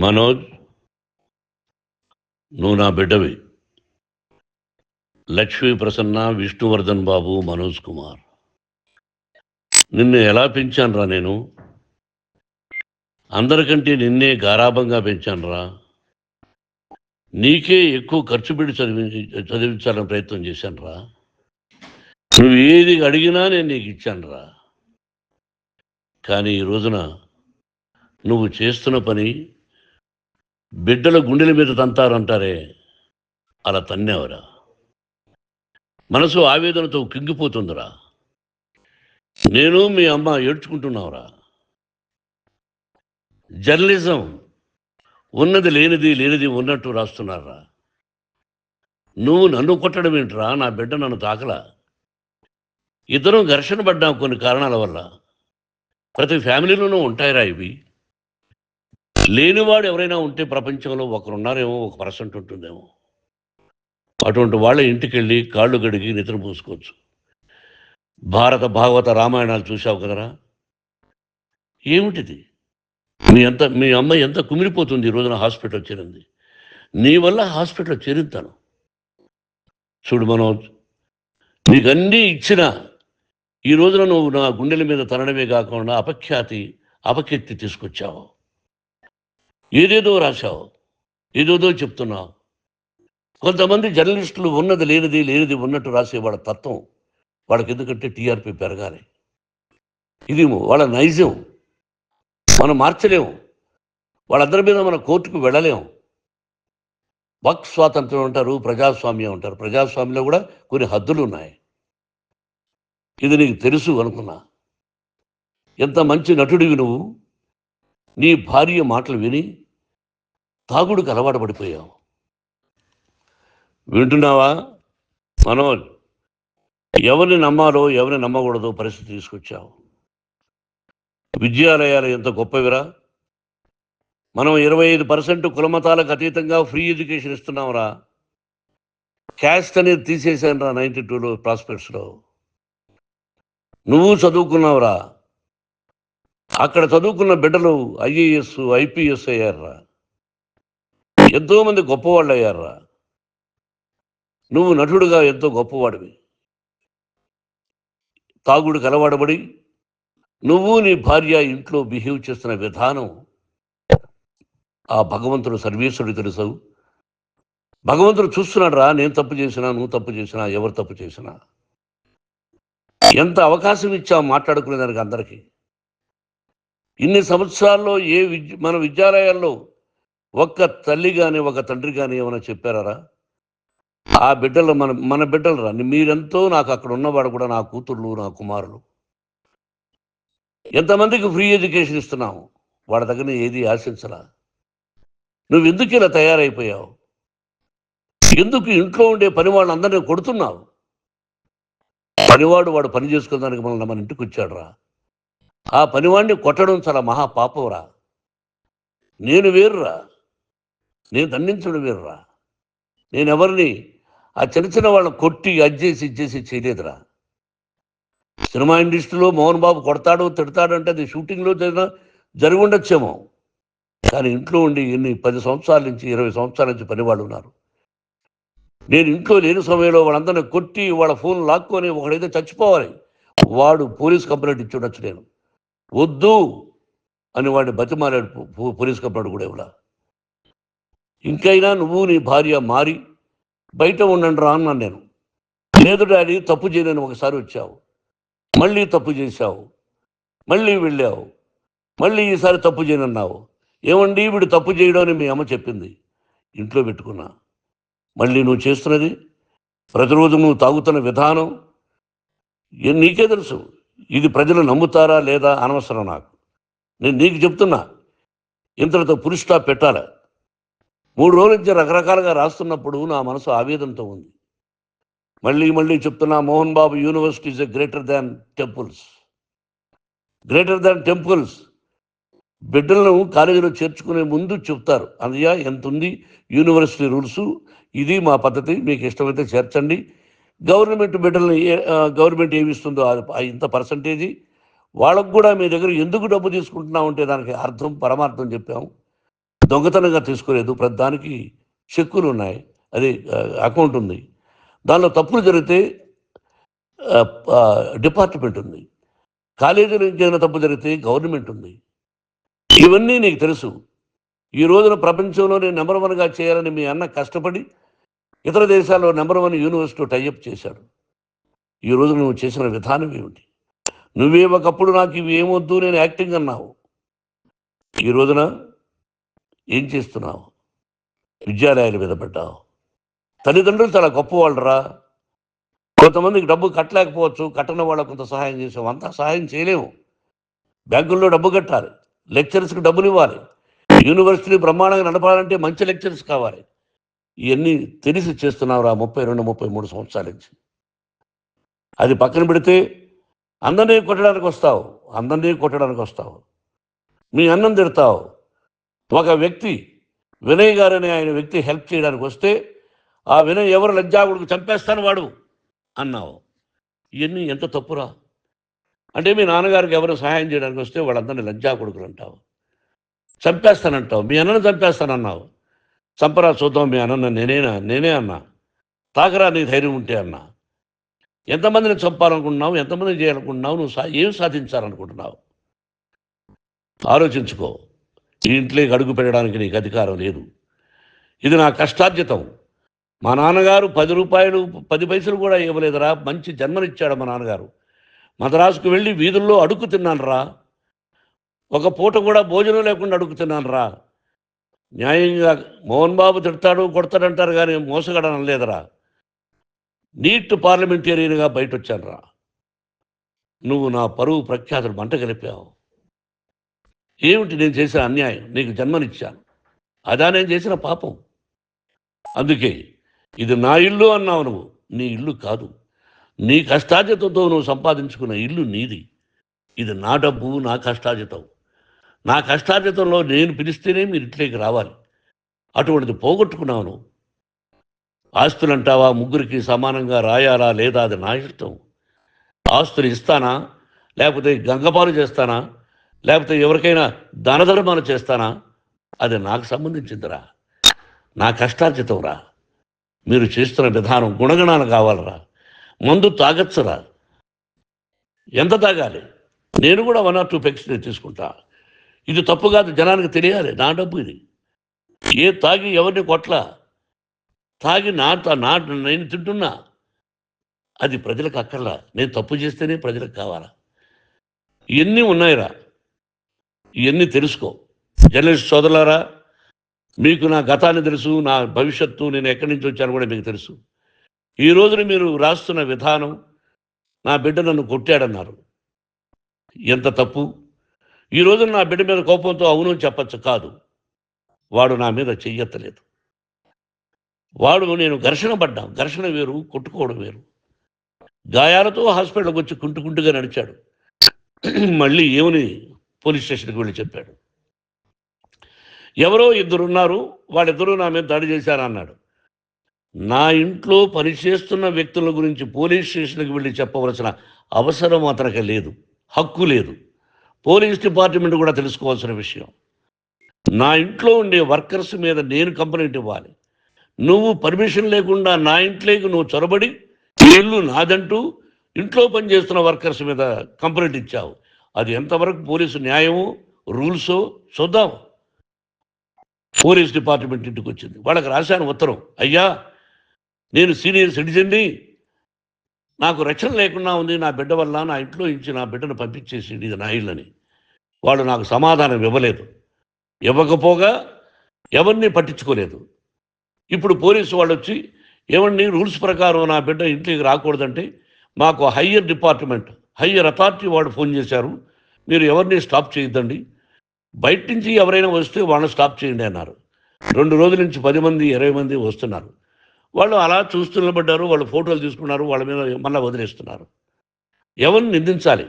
మనోజ్, నువ్వు నా బిడ్డవి. లక్ష్మీ ప్రసన్న, విష్ణువర్ధన్ బాబు, మనోజ్ కుమార్. నిన్ను ఎలా పెంచానురా నేను? అందరికంటే నిన్నే గారాభంగా పెంచానురా. నీకే ఎక్కువ ఖర్చు పెట్టి చదివించాలని ప్రయత్నం చేశానురా. నువ్వు ఏది అడిగినా నేను నీకు ఇచ్చానురా. కానీ ఈ రోజున నువ్వు చేస్తున్న పని బిడ్డల గుండెల మీద తంతారంటారే, అలా తన్నేవరా. మనసు ఆవేదనతో కింగిపోతుందిరా. నేను మీ అమ్మ ఏడ్చుకుంటున్నావురా. జర్నలిజం ఉన్నది లేనిది, లేనిది ఉన్నట్టు రాస్తున్నారా. నువ్వు నన్ను కొట్టడం ఏంట్రా? నా బిడ్డ నన్ను తాకలా. ఇద్దరం ఘర్షణ పడ్డాం కొన్ని కారణాల వల్ల. ప్రతి ఫ్యామిలీలోనూ ఉంటాయిరా ఇవి. లేనివాడు ఎవరైనా ఉంటే ప్రపంచంలో ఒకరున్నారేమో, 1% ఉంటుందేమో. అటువంటి వాళ్ళ ఇంటికి వెళ్ళి కాళ్ళు గడిగి నిద్ర పూసుకోవచ్చు. భారత భాగవత రామాయణాలు చూశావు కదరా. ఏమిటిది? మీ అమ్మ ఎంత కుమిలిపోతుంది ఈ రోజున హాస్పిటల్ చేరింది. నీ వల్ల హాస్పిటల్ చేరుతాను. చూడు మనోజ్, నీకు అన్నీ ఇచ్చిన ఈ రోజున నువ్వు నా గుండెల మీద తనడమే కాకుండా అపకీర్తి తీసుకొచ్చావు. ఏదేదో రాశావు, ఏదేదో చెప్తున్నావు. కొంతమంది జర్నలిస్టులు ఉన్నది లేనిది, లేనిది ఉన్నట్టు రాసే వాళ్ళ తత్వం వాళ్ళకి. ఎందుకంటే టీఆర్పీ పెరగాలి. ఇది వాళ్ళ నైజం. మనం మార్చలేము. వాళ్ళందరి మీద మన కోర్టుకు వెళ్ళలేము. వాక్ స్వాతంత్రం అంటారు, ప్రజాస్వామ్యం అంటారు. ప్రజాస్వామ్యంలో కూడా కొన్ని హద్దులు ఉన్నాయి. ఇది నీకు తెలుసు అనుకున్నా. ఎంత మంచి నటుడివి నువ్వు. నీ భార్య మాటలు విని తాగుడికి అలవాటు పడిపోయావు. వింటున్నావా మనోజ్? ఎవరిని నమ్మాలో ఎవరిని నమ్మకూడదో పరిస్థితి తీసుకొచ్చావు. విద్యాలయాలు ఎంత గొప్పవిరా. మనం 25% కులమతాలకు అతీతంగా ఫ్రీ ఎడ్యుకేషన్ ఇస్తున్నాంరా. క్యాస్ట్ అనేది తీసేశానురా 92లో ప్రాస్పెక్ట్స్లో. నువ్వు చదువుకున్నావురా. అక్కడ చదువుకున్న బిడ్డలు IAS, IPS అయ్యారా. ఎంతోమంది గొప్పవాళ్ళు అయ్యారా. నువ్వు నటుడుగా ఎంతో గొప్పవాడివి. తాగుడికి అలవాడబడి నువ్వు నీ భార్య ఇంట్లో బిహేవ్ చేస్తున్న విధానం ఆ భగవంతుడు సర్వేశ్వరుడు తెలుసు. భగవంతుడు చూస్తున్నాడు రా. నేను తప్పు చేసినా, నువ్వు తప్పు చేసినా, ఎవరు తప్పు చేసినా. ఎంత అవకాశం ఇచ్చావు మాట్లాడుకునేదానికి అందరికీ. ఇన్ని సంవత్సరాల్లో మన విద్యాలయాల్లో ఒక్క తల్లి కానీ ఒక తండ్రి కానీ ఏమైనా చెప్పారా? ఆ బిడ్డలు మన బిడ్డలు రా. మీరెంతో నాకు అక్కడ ఉన్నవాడు కూడా నా కూతుర్లు, నా కుమారులు. ఎంతమందికి ఫ్రీ ఎడ్యుకేషన్ ఇస్తున్నావు. వాడి దగ్గర ఏది ఆశించలా. నువ్వు ఎందుకు ఇలా తయారైపోయావు? ఎందుకు ఇంట్లో ఉండే పని వాళ్ళందరినీ కొడుతున్నావు? పనివాడు వాడు పని చేసుకునేదానికి మన ఇంటికి వచ్చాడు రా. ఆ పనివాడిని కొట్టడం చాలా మహాపాపంరా. నేను వేరురా. నేను దండించడం వేరురా. నేను ఎవరిని ఆ చిన్న చిన్న వాళ్ళని కొట్టి ఇచ్చేసి చేయలేదురా. సినిమా ఇండస్ట్రీలో మోహన్ బాబు కొడతాడు, తిడతాడు అంటే అది షూటింగ్లో జరిగి ఉండొచ్చేమో. కానీ ఇంట్లో ఉండి 10 సంవత్సరాల నుంచి 20 సంవత్సరాల నుంచి పనివాళ్ళు ఉన్నారు. నేను ఇంట్లో లేని సమయంలో వాళ్ళందరినీ కొట్టి వాళ్ళ ఫోన్ లాక్కొని ఒకడైతే చచ్చిపోవాలి. వాడు పోలీస్ కంప్లైంట్ ఇచ్చి ఉండొచ్చు. నేను వద్దు అని వాడిని బతిమాలాడు. పోలీస్ కంప్లైంట్ కూడా ఇవ్వలా. ఇంకైనా నువ్వు నీ భార్య మారి బయట ఉండండి రా అన్నాను నేను. లేదు డాడీ, తప్పు చేయలేని ఒకసారి వచ్చావు, మళ్ళీ తప్పు చేశావు, మళ్ళీ వెళ్ళావు, మళ్ళీ ఈసారి తప్పు చేయనన్నావు. ఏమండి వీడు తప్పు చేయడం అని మీ అమ్మ చెప్పింది. ఇంట్లో పెట్టుకున్నా. మళ్ళీ నువ్వు చేస్తున్నది, ప్రతిరోజు నువ్వు తాగుతున్న విధానం నీకే తెలుసు. ఇది ప్రజలు నమ్ముతారా లేదా అనవసరం నాకు. నేను నీకు చెప్తున్నా, ఇంతటితో పులి స్టాప్ పెట్టాలి. 3 రోజుల నుంచి రకరకాలుగా రాస్తున్నప్పుడు నా మనసు ఆవేదనతో ఉంది. మళ్ళీ చెప్తున్నా, Mohan Babu university is greater than temples. Greater than temples. బిడ్డలను కాలేజీలో చేర్చుకునే ముందు చెప్తారు, అన్నయ్య ఎంత ఉంది యూనివర్సిటీ రూల్స్, ఇది మా పద్ధతి, మీకు ఇష్టమైతే చేర్చండి. గవర్నమెంట్ బిడ్డల్ని గవర్నమెంట్ ఏమి ఇస్తుందో ఇంత పర్సంటేజీ వాళ్ళకు కూడా మీ దగ్గర ఎందుకు డబ్బు తీసుకుంటున్నామంటే దానికి అర్థం పరమార్థం చెప్పాము. దొంగతనంగా తీసుకోలేదు. ప్రతి దానికి చెక్కులు ఉన్నాయి, అది అకౌంట్ ఉంది. దానిలో తప్పులు జరిగితే డిపార్ట్మెంట్ ఉంది. కాలేజీలో ఇంకేమైనా తప్పు జరిగితే గవర్నమెంట్ ఉంది. ఇవన్నీ నీకు తెలుసు. ఈ రోజున ప్రపంచంలోనే నెంబర్ 1గా చేయాలని మీ అన్న కష్టపడి ఇతర దేశాల్లో నెంబర్ 1 యూనివర్సిటీ టైఅప్ చేశాడు. ఈ రోజు నువ్వు చేసిన విధానం ఏమిటి? నువ్వే ఒకప్పుడు నాకు ఇవి ఏమొద్దు, నేను యాక్టింగ్ అన్నావు. ఈ రోజున ఏం చేస్తున్నావు? విద్యాలయాల మీద పడ్డావు. తల్లిదండ్రులు చాలా గొప్పవాళ్ళరా. కొంతమందికి డబ్బు కట్టలేకపోవచ్చు, కట్టని వాళ్ళకు కొంత సహాయం చేసాం. అంతా సహాయం చేయలేము. బ్యాంకుల్లో డబ్బు కట్టాలి, లెక్చరర్స్కి డబ్బులు ఇవ్వాలి, యూనివర్సిటీ బ్రహ్మాండంగా నడపాలంటే మంచి లెక్చరర్స్ కావాలి. ఇవన్నీ తెలిసి చేస్తున్నావురా 32-33 సంవత్సరాల నుంచి. అది పక్కన పెడితే అందరినీ కొట్టడానికి వస్తావు. మీ అన్నం తిడతావు. ఒక వ్యక్తి వినయ్ గారని ఆయన వ్యక్తి హెల్ప్ చేయడానికి వస్తే ఆ వినయ్ ఎవరు లజ్జాగుడికి చంపేస్తాను వాడు అన్నావు. ఇవన్నీ ఎంత తప్పురా? అంటే మీ నాన్నగారికి ఎవరు సహాయం చేయడానికి వస్తే వాళ్ళందరినీ లజ్జాగుడుకులు అంటావు, చంపేస్తానంటావు. మీ అన్నను చంపేస్తానన్నావు. చంపరా చూద్దాం మీ అన్న. నేనే అన్నా. తాకరా నీ ధైర్యం ఉంటే అన్నా. ఎంతమందిని చంపాలనుకుంటున్నావు? ఎంతమందిని చేయాలనుకుంటున్నావు? నువ్వు ఏం సాధించాలనుకుంటున్నావు? ఆలోచించుకో. ఈ ఇంట్లోకి అడుగు పెట్టడానికి నీకు అధికారం లేదు. ఇది నా కష్టార్జితం. మా నాన్నగారు 10 రూపాయలు 10 పైసలు కూడా ఇవ్వలేదురా. మంచి జన్మనిచ్చాడు మా నాన్నగారు. మద్రాసుకు వెళ్ళి వీధుల్లో అడుగు తిన్నాను రా. ఒక పూట కూడా భోజనం లేకుండా అడుగు తిన్నాను రా. న్యాయంగా మోహన్ బాబు తిడతాడు కొడతాడంటారు కానీ మోసగడనం లేదురా. నీట్ పార్లమెంటేరియన్గా బయట వచ్చాను రా. నువ్వు నా పరువు ప్రఖ్యాతులు మంట కలిపావు. ఏమిటి నేను చేసిన అన్యాయం? నీకు జన్మనిచ్చాను, అదా నేను చేసిన పాపం. అందుకే ఇది నా ఇల్లు అన్నావు. నువ్వు నీ ఇల్లు కాదు. నీ కష్టార్జితంతో నువ్వు సంపాదించుకున్న ఇల్లు నీది. ఇది నా డబ్బు, నా కష్టార్జితం. నా కష్టార్జితంలో నేను పిలిస్తేనే మీరు ఇంట్లోకి రావాలి. అటువంటిది పోగొట్టుకున్నావు నువ్వు. ఆస్తులు అంటావా? ముగ్గురికి సమానంగా రాయాలా లేదా అది నా ఇష్టం. ఆస్తులు ఇస్తానా, లేకపోతే గంగపాలు చేస్తానా, లేకపోతే ఎవరికైనా దానధర్మాలు చేస్తానా, అది నాకు సంబంధించిందిరా. నా కష్టార్జితం రా. మీరు చేస్తున్న విధానం గుణగణాలు కావాలరా. మందు తాగచ్చురా. ఎంత తాగాలి? నేను కూడా 1 or 2 పెగ్స్ తీసుకుంటా. ఇది తప్పు కాదు, జనానికి తెలియాలి. నా డబ్బు ఇది. తాగి ఎవరిని కొట్లా, తాగి నేను తింటున్నా. అది ప్రజలకు అక్కర్లా. నేను తప్పు చేస్తేనే ప్రజలకు కావాలా. ఇవన్నీ ఉన్నాయిరా. ఇవన్నీ తెలుసుకో. జర్నలిస్ట్ సోదరులారా, మీకు నా గతాన్ని తెలుసు, నా భవిష్యత్తు, నేను ఎక్కడి నుంచి వచ్చాను కూడా మీకు తెలుసు. ఈ రోజున మీరు రాస్తున్న విధానం, నా బిడ్డ నన్ను కొట్టాడన్నారు. ఎంత తప్పు! ఈ రోజున నా బిడ్డ మీద కోపంతో అవును చెప్పచ్చు. కాదు, వాడు నా మీద చెయ్యెత్తలేదు. నేను ఘర్షణ పడ్డాం. ఘర్షణ వేరు, కొట్టుకోవడం వేరు. గాయాలతో హాస్పిటల్కి వచ్చి కుంటుకుంటుగా నడిచాడు. మళ్ళీ ఏమని పోలీస్ స్టేషన్కి వెళ్ళి చెప్పాడు. ఎవరో 2 ఉన్నారు, వాళ్ళిద్దరూ నా మీద దాడి చేశారన్నాడు. నా ఇంట్లో పనిచేస్తున్న వ్యక్తుల గురించి పోలీస్ స్టేషన్కి వెళ్ళి చెప్పవలసిన అవసరం అతనికి లేదు, హక్కు లేదు. పోలీస్ డిపార్ట్మెంట్ కూడా తెలుసుకోవాల్సిన విషయం. నా ఇంట్లో ఉండే వర్కర్స్ మీద నేను కంప్లైంట్ ఇవ్వాలి. నువ్వు పర్మిషన్ లేకుండా నా ఇంట్లోకి నువ్వు చొరబడి ఇల్లు నాదంటూ ఇంట్లో పనిచేస్తున్న వర్కర్స్ మీద కంప్లైంట్ ఇచ్చావు. అది ఎంతవరకు పోలీసు న్యాయమో రూల్సో చూద్దాం. పోలీస్ డిపార్ట్మెంట్ ఇంటికి వచ్చింది. వాళ్ళకి రాశాను ఉత్తరం, అయ్యా నేను సీనియర్ సిటిజన్ని, నాకు రక్షణ లేకుండా ఉంది, నా బిడ్డ వల్ల నా ఇంట్లో నుంచి నా బిడ్డను పంపించేసి ఇది నా ఇల్లని. వాళ్ళు నాకు సమాధానం ఇవ్వలేదు. ఇవ్వకపోగా ఎవరిని పట్టించుకోలేదు. ఇప్పుడు పోలీసు వాళ్ళు వచ్చి ఏమండి రూల్స్ ప్రకారం నా బిడ్డ ఇంటికి రాకూడదంటే మాకు హయ్యర్ డిపార్ట్మెంట్, హయ్యర్ అథారిటీ వాళ్ళు ఫోన్ చేశారు, మీరు ఎవరిని స్టాప్ చేయొద్దండి, బయట నుంచి ఎవరైనా వస్తే వాళ్ళని స్టాప్ చేయండి అన్నారు. 2 రోజుల నుంచి 10 మంది 20 మంది వస్తున్నారు. వాళ్ళు అలా చూస్తూ నిలబడ్డారు. వాళ్ళు ఫోటోలు తీసుకున్నారు, వాళ్ళ మీద మళ్ళీ వదిలేస్తున్నారు. ఎవరిని నిందించాలి?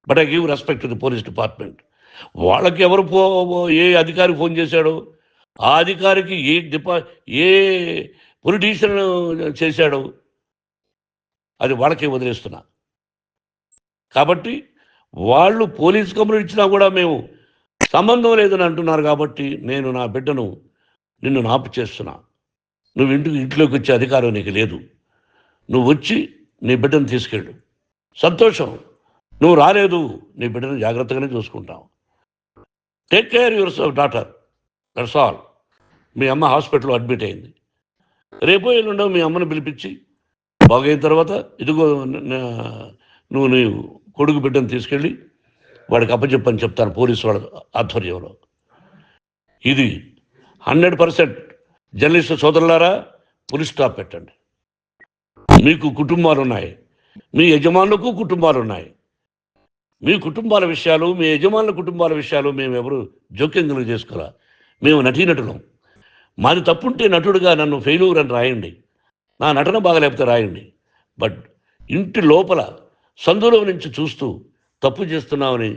But I give respect to the police department. వాళ్ళకి ఎవరు ఏ అధికారి ఫోన్ చేశాడో, ఆ అధికారికి ఏ పొలిటీషియన్ చేశాడో అది వాళ్ళకే వదిలేస్తున్నా. కాబట్టి వాళ్ళు పోలీస్ కంప్లైంట్ ఇచ్చినా కూడా మేము సంబంధం లేదని అంటున్నారు కాబట్టి నేను నా బిడ్డను నిన్ను నాపు చేస్తున్నా. నువ్వు ఇంట్లోకి వచ్చే అధికారం నీకు లేదు. నువ్వు వచ్చి నీ బిడ్డను తీసుకెళ్ళు. సంతోషం. నువ్వు రాలేదు, నీ బిడ్డను జాగ్రత్తగానే చూసుకుంటావు. Take care your daughter, that's all. మీ అమ్మ హాస్పిటల్లో అడ్మిట్ అయింది. రేపో ఎల్లుండో మీ అమ్మను పిలిపించి బాగైన తర్వాత ఇదిగో నువ్వు నీ కొడుకు బిడ్డను తీసుకెళ్ళి వాడికి అప్పచెప్పని చెప్తాను పోలీసు వాళ్ళ ఆధ్వర్యంలో. ఇది 100% జర్నలిస్టు సోదరులారా, పులి స్టాప్ పెట్టండి. మీకు కుటుంబాలు ఉన్నాయి, మీ యజమానులకు కుటుంబాలు ఉన్నాయి. మీ కుటుంబాల విషయాలు, మీ యజమానుల కుటుంబాల విషయాలు మేము ఎవరు జోక్యం చేసుకోరా. మేము నటీనటులం. మాది తప్పుంటే నటుడుగా నన్ను ఫెయిల్యూర్ అని రాయండి, నా నటన బాగలేకపోతే రాయండి. బట్ ఇంటి లోపల సందులో నుంచి చూస్తూ తప్పు చేస్తున్నామని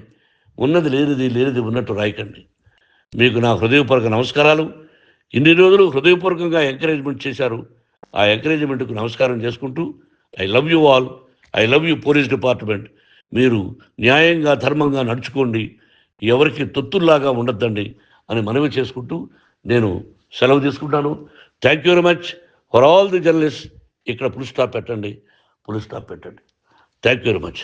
ఉన్నది లేనిది ఉన్నట్టు రాయకండి. మీకు నా హృదయపూర్వక నమస్కారాలు. ఇన్ని రోజులు హృదయపూర్వకంగా ఎంకరేజ్మెంట్ చేశారు. ఆ ఎంకరేజ్మెంట్కు నమస్కారం చేసుకుంటూ I love you all. I love you police department. మీరు న్యాయంగా ధర్మంగా నడుచుకోండి, ఎవరికి తొత్తుల్లాగా ఉండొద్దండి అని మనవి చేసుకుంటూ నేను సెలవు తీసుకుంటాను. Thank you very much for all the journalist. ఇక్కడ పులి స్టాప్ పెట్టండి, పులి స్టాప్ పెట్టండి. Thank you very much.